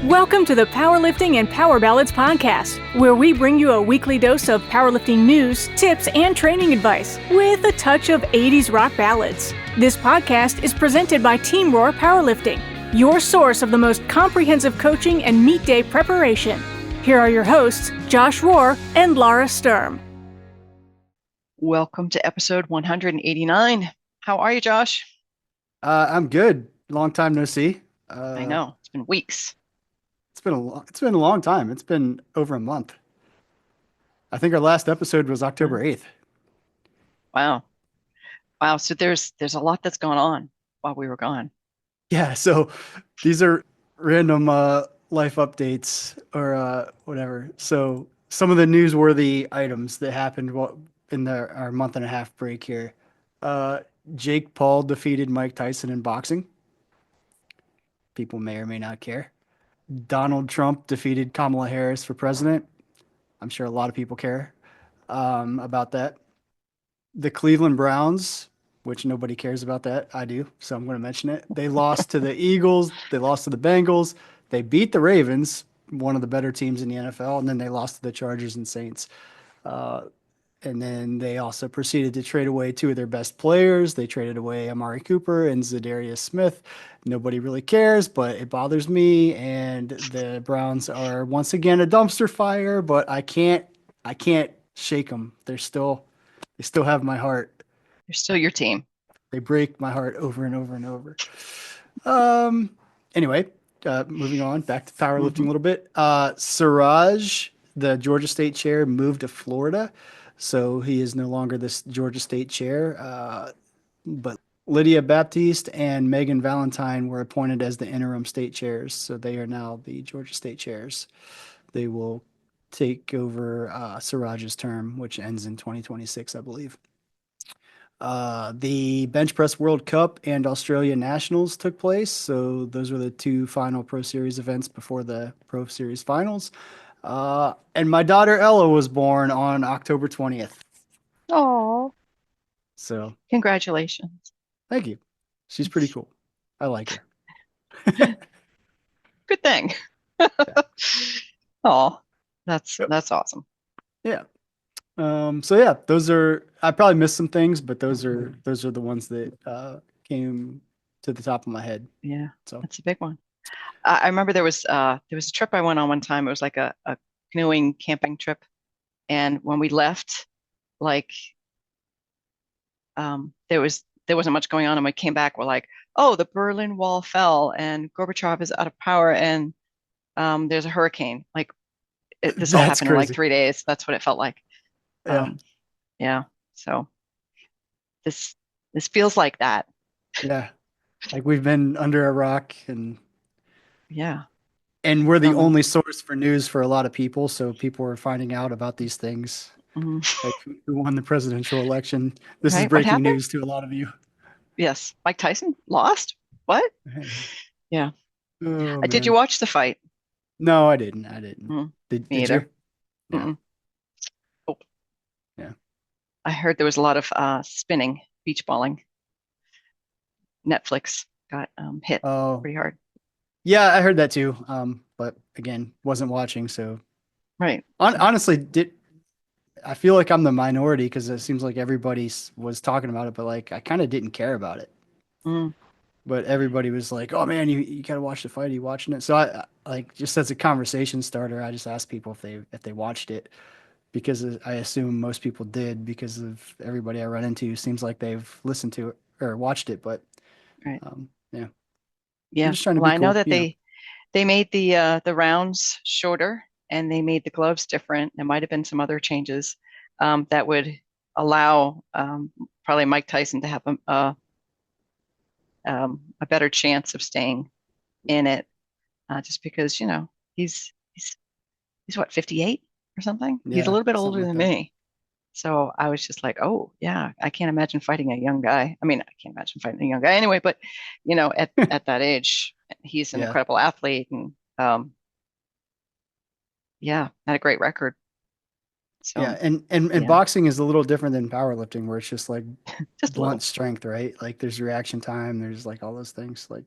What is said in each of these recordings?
Welcome to the Powerlifting and Power Ballads podcast, where we bring you a weekly dose of powerlifting news, tips, and training advice with a touch of 80s rock ballads. This podcast is presented by Team Roar Powerlifting, your source of the most comprehensive coaching and meet day preparation. Here are your hosts, Josh Rohr and Laura Sturm. Welcome to episode 189. How are you, Josh? I'm good. Long time no see. I know, it's been weeks. It's been a long time. It's been over a month. I think our last episode was October 8th. Wow. So there's a lot that's gone on while we were gone. Yeah, so these are random life updates or whatever. So some of the newsworthy items that happened in our month and a half break here. Jake Paul defeated Mike Tyson in boxing. People may or may not care. Donald Trump defeated Kamala Harris for president. I'm sure a lot of people care about that. The Cleveland Browns, which nobody cares about that. I do, so I'm going to mention it. They lost to the Eagles. They lost to the Bengals. They beat the Ravens, one of the better teams in the NFL, and then they lost to the Chargers and Saints. And then they also proceeded to trade away two of their best players. They traded away Amari Cooper and Zadarius Smith. Nobody really cares, but it bothers me. And the Browns are once again a dumpster fire, but I can't shake them. They still have my heart. They're still your team. They break my heart over and over and over. Anyway, moving on back to powerlifting a little bit. Siraj, the Georgia State chair, moved to Florida. So he is no longer this Georgia State chair, but Lydia Baptiste and Megan Valentine were appointed as the interim state chairs. So they are now the Georgia State chairs. They will take over Siraj's term, which ends in 2026, I believe. The Bench Press World Cup and Australia Nationals took place. So those were the two final Pro Series events before the Pro Series finals. And my daughter Ella was born on October 20th. Oh, So congratulations. thank you. She's pretty cool. I like her. Good thing. Oh, that's awesome. Yeah. So yeah, I probably missed some things, but those are the ones that came to the top of my head. Yeah, so that's a big one. I remember there was a trip I went on one time. It was like a canoeing camping trip, and when we left, like there wasn't much going on, and we came back. We're like, oh, the Berlin Wall fell, and Gorbachev is out of power, and there's a hurricane. Like this all happened in like 3 days. That's what it felt like. Yeah. So this feels like that. Yeah. Like we've been under a rock and we're the only source for news for a lot of people. So people are finding out about these things. Mm-hmm. Like who won the presidential election. This is Right? breaking news to a lot of you. Yes. Mike Tyson lost? What? Yeah. Oh, Did you watch the fight? No, I didn't. Did Me either. you? Yeah. Oh. Yeah. I heard there was a lot of spinning, beach balling. Netflix got hit pretty hard. Yeah, I heard that too. But again, wasn't watching. So right. Honestly, I feel like I'm the minority because it seems like everybody was talking about it, but like I kind of didn't care about it. But everybody was like, "Oh man, you gotta watch the fight. Are you watching it?" So I like just as a conversation starter, I just asked people if they watched it because I assume most people did because of everybody I run into seems like they've listened to it or watched it. But right. Yeah. I'm just trying to be cool, I know that they made the rounds shorter and they made the gloves different. There might have been some other changes that would allow probably Mike Tyson to have a better chance of staying in it, just because he's what, 58 or something. Yeah, he's a little bit older than me. So I was just like, oh yeah, I can't imagine fighting a young guy. I mean, I can't imagine fighting a young guy anyway, but at that age, he's an incredible athlete and had a great record. So yeah, and boxing is a little different than powerlifting where it's just like blunt strength, right? Like there's reaction time, there's like all those things. Like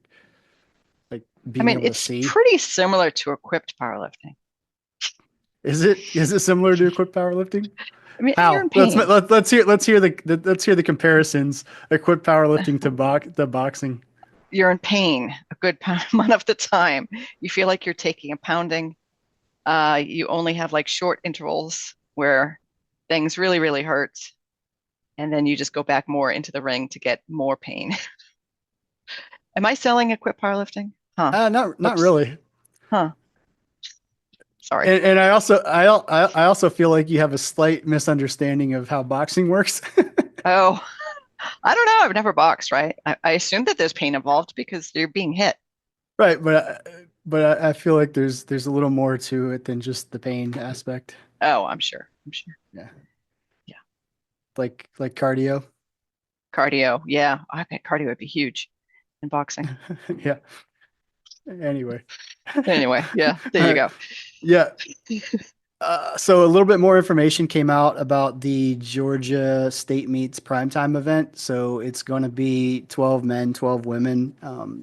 like I being mean, able to it's see? pretty similar to equipped powerlifting. Is it similar to equipped powerlifting? I mean, you're in How? pain. Let's hear the comparisons. Equipped powerlifting to boxing. You're in pain a good amount of the time. You feel like you're taking a pounding. You only have like short intervals where things really, really hurt. And then you just go back more into the ring to get more pain. Am I selling equipped powerlifting? Huh. Not Whoops. really. Huh. Sorry. And I also feel like you have a slight misunderstanding of how boxing works. Oh, I don't know. I've never boxed, right? I assume that there's pain involved because you're being hit. Right, I feel like there's a little more to it than just the pain aspect. Oh, I'm sure. I'm sure. Yeah, Yeah. like cardio. Cardio. Yeah. I bet cardio would be huge in boxing. Yeah. Anyway. Anyway, yeah, there All you right. go. Yeah. So a little bit more information came out about the Georgia State Meets primetime event. So it's going to be 12 men, 12 women,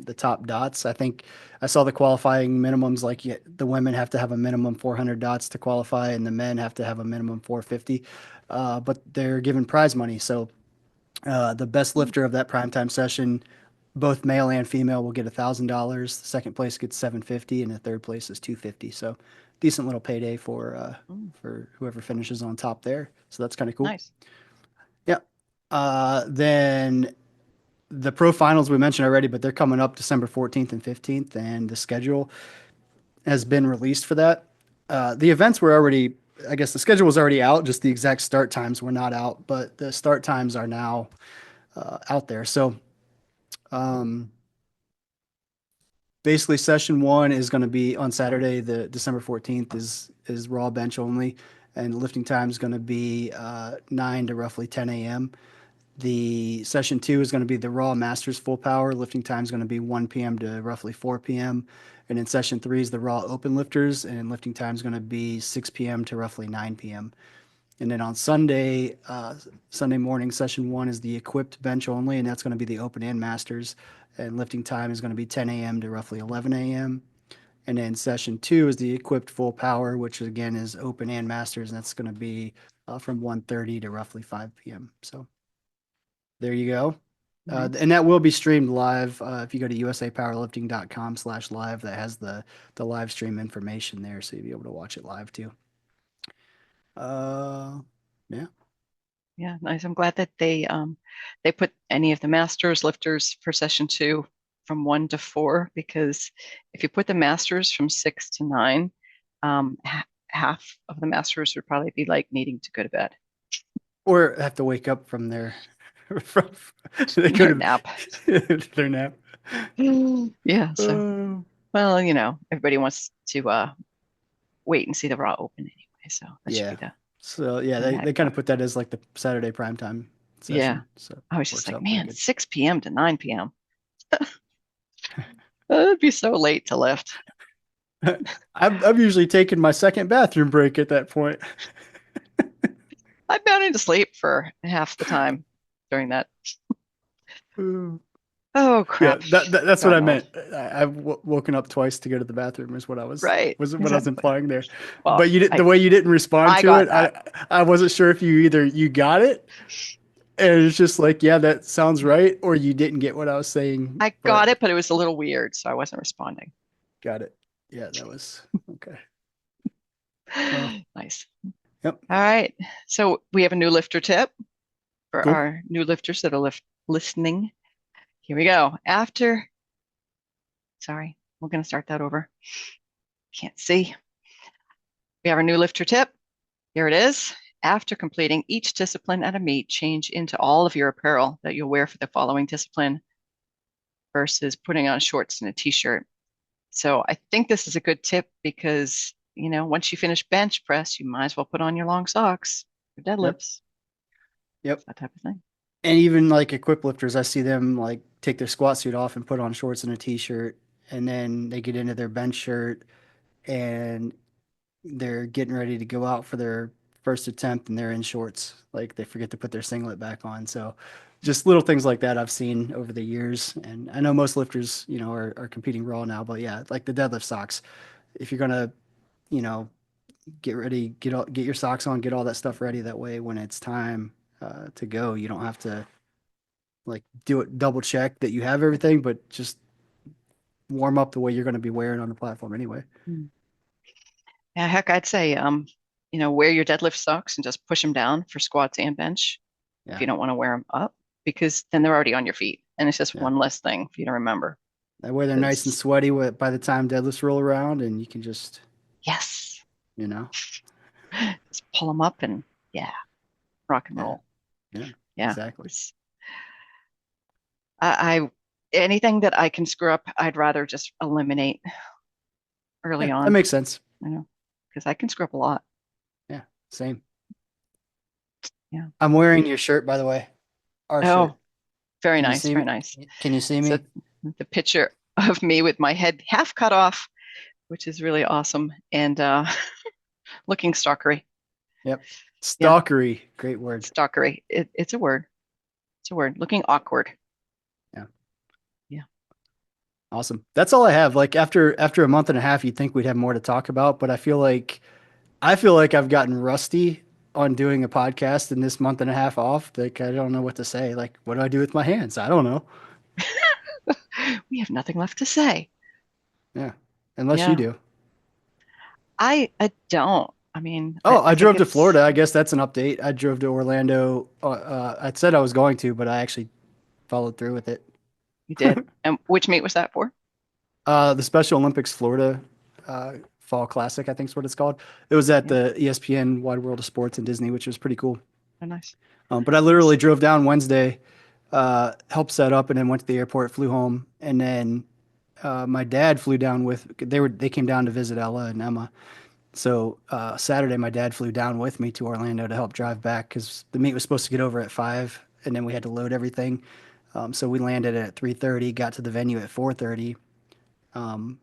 the top dots. I think I saw the qualifying minimums like the women have to have a minimum 400 dots to qualify, and the men have to have a minimum 450. But they're given prize money. So the best lifter of that primetime session, both male and female, will get $1,000. The second place gets 750, and the third place is 250. So decent little payday Mm, for whoever finishes on top there. So that's kind of cool. nice. Yeah. Then the pro finals we mentioned already, but they're coming up December 14th and 15th, and the schedule has been released for that. The events were already, I guess the schedule was already out, just the exact start times were not out, but the start times are now out there. So um, basically, session one is going to be on Saturday, the December 14th is raw bench only, and the lifting time is going to be 9 to roughly 10 a.m. The session two is going to be the raw masters full power. Lifting time is going to be 1 p.m. to roughly 4 p.m. And then session three is the raw open lifters, and lifting time is going to be 6 p.m. to roughly 9 p.m. And then on Sunday, Sunday morning, session one is the equipped bench only, and that's going to be the open and masters. And lifting time is going to be 10 a.m. to roughly 11 a.m. And then session two is the equipped full power, which again is open and masters, and that's going to be from 1:30 to roughly 5 p.m. So there you go. Nice. And that will be streamed live. If you go to usapowerlifting.com/live, that has the live stream information there, so you'll be able to watch it live too. Yeah. Yeah, nice. I'm glad that they put any of the masters lifters for session two from 1 to 4 because if you put the masters from 6 to 9, half of the masters would probably be like needing to go to bed. Or have to wake up from from they go Their to nap. their nap. Yeah, so Uh, well, everybody wants to wait and see the raw open anyway, so that should be yeah. the So yeah, the they kind of headline. put that as like the Saturday primetime Yeah. session. So I was just works like, out pretty man, good. 6 p.m. to 9 p.m. It'd be so late to lift. I've usually taken my second bathroom break at that point. I've been into sleep for half the time during that. Oh Yeah, crap. that's what I Gotten old. meant. I've woken up twice to go to the bathroom is what Right, was what I was exactly. implying there. Well, But you did the I way you didn't respond I to got it. that. I wasn't sure if you got it and it's just like, yeah, that sounds right, or you didn't get what I was saying. I But got it, but it was a little weird, so I wasn't responding. got it. Yeah, that was okay. Well, Nice. yep, All right. So we have a new lifter tip for cool. our new lifters that are listening. Here we go. Sorry, we're going to start that over. Can't see. We have our new lifter tip. Here it is. After completing each discipline at a meet, change into all of your apparel that you'll wear for the following discipline versus putting on shorts and a t-shirt. So I think this is a good tip because, once you finish bench press, you might as well put on your long socks for Yep, deadlifts, yep. that type of thing. And even like equip lifters, I see them like take their squat suit off and put on shorts and a t-shirt, and then they get into their bench shirt and they're getting ready to go out for their first attempt and they're in shorts. Like they forget to put their singlet back on. So just little things like that I've seen over the years. And I know most lifters, are competing raw now, but yeah, like the deadlift socks. If you're gonna, you know, get ready, get your socks on, get all that stuff ready. That way, when it's time to go, you don't have to like do it, double check that you have everything, but just warm up the way you're going to be wearing on the platform anyway. Mm. Yeah, heck, I'd say, wear your deadlift socks and just push them down for squats and bench if Yeah, you don't want to wear them up, because then they're already on your feet, and it's just yeah. one less thing for you to remember. That way they're nice and Because sweaty by the time deadlifts roll around, and you can just, yes, you know, just pull them up and yeah, rock and yeah, roll. yeah, Yeah, exactly. I anything that I can screw up, I'd rather just eliminate Yeah, early that on, makes sense. because I can screw up a lot. Yeah, same. Yeah. I'm wearing your shirt, by the way. Our shirt. Oh, very Can you nice, see very me? nice. Can you see So me? the picture of me with my head half cut off, which is really awesome, and looking stalkery. Yep. Yeah, Stalkery. Great word. stalkery. It's a word. It's a word. Looking awkward. Yeah. Yeah. Awesome. That's all I have. Like after a month and a half, you'd think we'd have more to talk about, but I feel like I've gotten rusty on doing a podcast in this month and a half off. Like I don't know what to say. Like what do I do with my hands? I don't know. We have nothing left to say. Yeah. Unless you Yeah. do. I don't. I mean, Oh, I I think drove to it's Florida. I guess that's an update. I drove to Orlando. I said I was going to, but I actually followed through with it. you did. And which meet was that for? The Special Olympics Florida Fall Classic, I think is what it's called. It was at Yeah. the ESPN Wide World of Sports in Disney, which was pretty cool. Oh, nice. But I literally Nice. drove down Wednesday, helped set up, and then went to the airport, flew home, and then my dad flew down they came down to visit Ella and Emma. So Saturday, my dad flew down with me to Orlando to help drive back because the meet was supposed to get over at 5, and then we had to load everything. So we landed at 3:30, got to the venue at 4:30.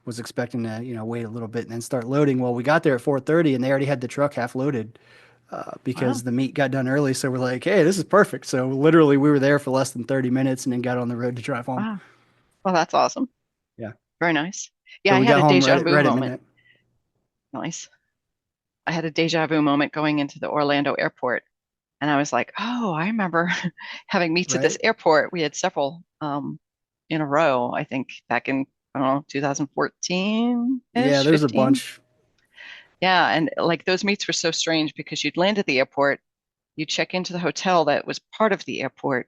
Was expecting to wait a little bit and then start loading. Well, we got there at 4:30 and they already had the truck half loaded Wow. because the meet got done early. So we're like, hey, this is perfect. So literally, we were there for less than 30 minutes and then got on the road to drive home. Wow. Well, that's awesome. Yeah. Very nice. Yeah, So I we had got a home deja right vu right at moment. midnight. Nice. I had a deja vu moment going into the Orlando airport. And I was like, oh, I remember having meets at this Right. airport. We had several in a row, I think back in, I don't know, Yeah, 2014-ish, there's a 15. bunch. Yeah. And like those meets were so strange because you'd land at the airport, you'd check into the hotel that was part of the airport,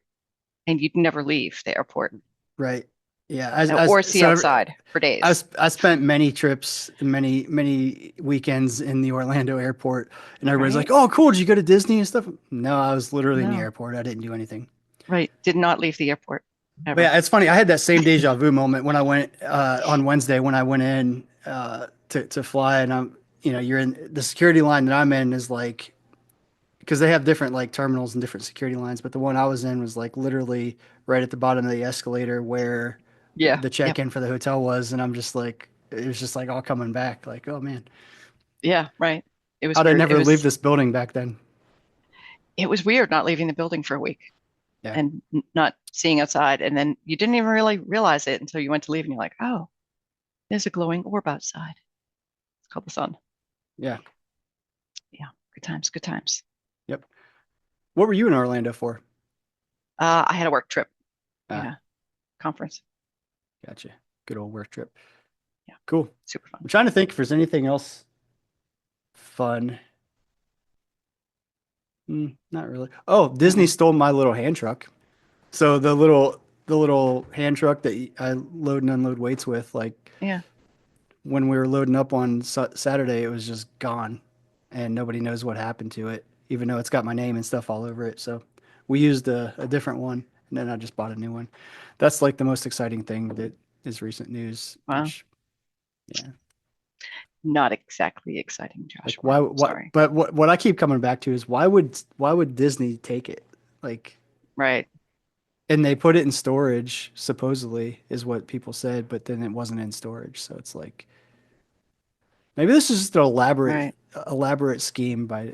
and you'd never leave the airport Right. Yeah. or see outside for days. I spent many trips, many weekends in the Orlando airport, and everybody's like, Right? "Oh, cool! Did you go to Disney and stuff?" No, I was literally in the No. airport. I didn't do anything. Right. Did not leave the airport But ever. yeah, it's funny. I had that same deja vu moment when I went on Wednesday when I went in to fly, and you're in the security line that I'm in is like because they have different like terminals and different security lines, but the one I was in was like literally right at the bottom of the escalator where Yeah. the Yep. check-in for the hotel was, and I'm just like, it was just like all coming back, like, oh man, Yeah. Right. It was how'd I weird. never leave this building back then? It was weird not leaving the building for a week Yeah, and not seeing outside. And then you didn't even really realize it until you went to leave and you're like, oh, there's a glowing orb outside. It's called the sun. yeah, Yeah. Good times. Good times. yep. What were you in Orlando for? I had a work trip. Ah, Yeah. Conference. gotcha. Good old work trip. Yeah. Cool. Super I'm fun. trying to think if there's anything else fun. Not really. Oh, Disney Mm-mm. stole my little hand truck. So the little hand truck that I load and unload weights with, like Yeah. when we were loading up on Saturday, it was just gone, and nobody knows what happened to it, even though it's got my name and stuff all over it. So we used a different one, and then I just bought a new one. That's like the most exciting thing that is recent news. Wow. Which, yeah, Not exactly exciting, like Joshua. why? I'm What? sorry. But what I keep coming back to is why would Disney take it? Like, Right. and they put it in storage, supposedly, is what people said, but then it wasn't in storage. So it's like maybe this is just an elaborate Right. elaborate scheme by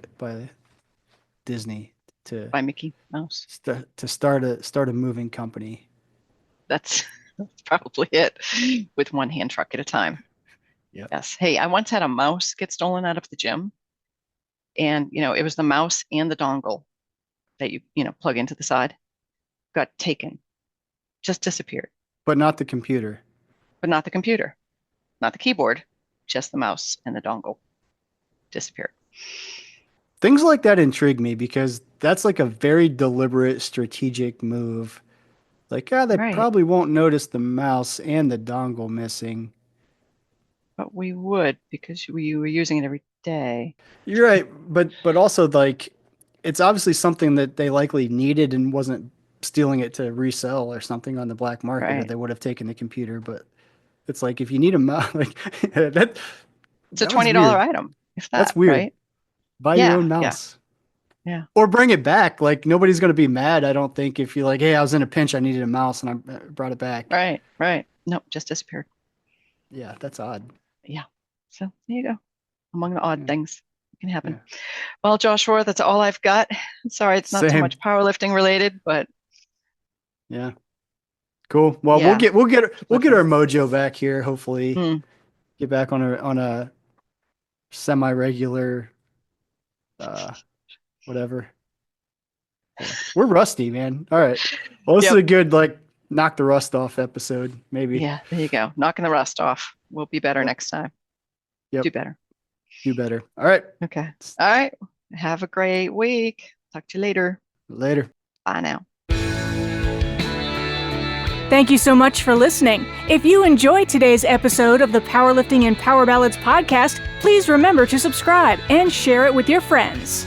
Disney to by Mickey Mouse. to start a moving company. That's probably it, with one hand truck at a time. Yep. Yes. Hey, I once had a mouse get stolen out of the gym, and it was the mouse and the dongle that you plug into the side got taken, just disappeared. But not the computer. But not the computer, not the keyboard, just the mouse and the dongle disappeared. Things like that intrigue me because that's like a very deliberate strategic move. Like, they Right. probably won't notice the mouse and the dongle missing. But we would, because we were using it every day. You're right, but also like it's obviously something that they likely needed and wasn't stealing it to resell or something on the black market, or Right. they would have taken the computer. But it's like if you need a mouse, like it's a $20 item. If that's weird. Right? Buy your own mouse. Yeah. Or bring it back. Like nobody's going to be mad, I don't think, if you're like, hey, I was in a pinch, I needed a mouse, and I brought it back. Right. Nope, just disappeared. Yeah, that's odd. Yeah. So there you go. Among the odd things that can happen. Yeah. Well, Joshua, that's all I've got. Sorry, it's not so Same. much powerlifting related, but Yeah. Cool. Well, Yeah. we'll get our mojo back here. Hopefully, get back on a semi-regular, whatever. Yeah. We're rusty, man. All right. Well, this is a good knock the rust off episode. Maybe. Yeah. There you go. Knocking the rust off. We'll be better next time. Yep. Do better. Do better. All right. Okay. All right. Have a great week. Talk to you later. Later. Bye now. Thank you so much for listening. If you enjoyed today's episode of the Powerlifting and Power Ballads podcast, please remember to subscribe and share it with your friends.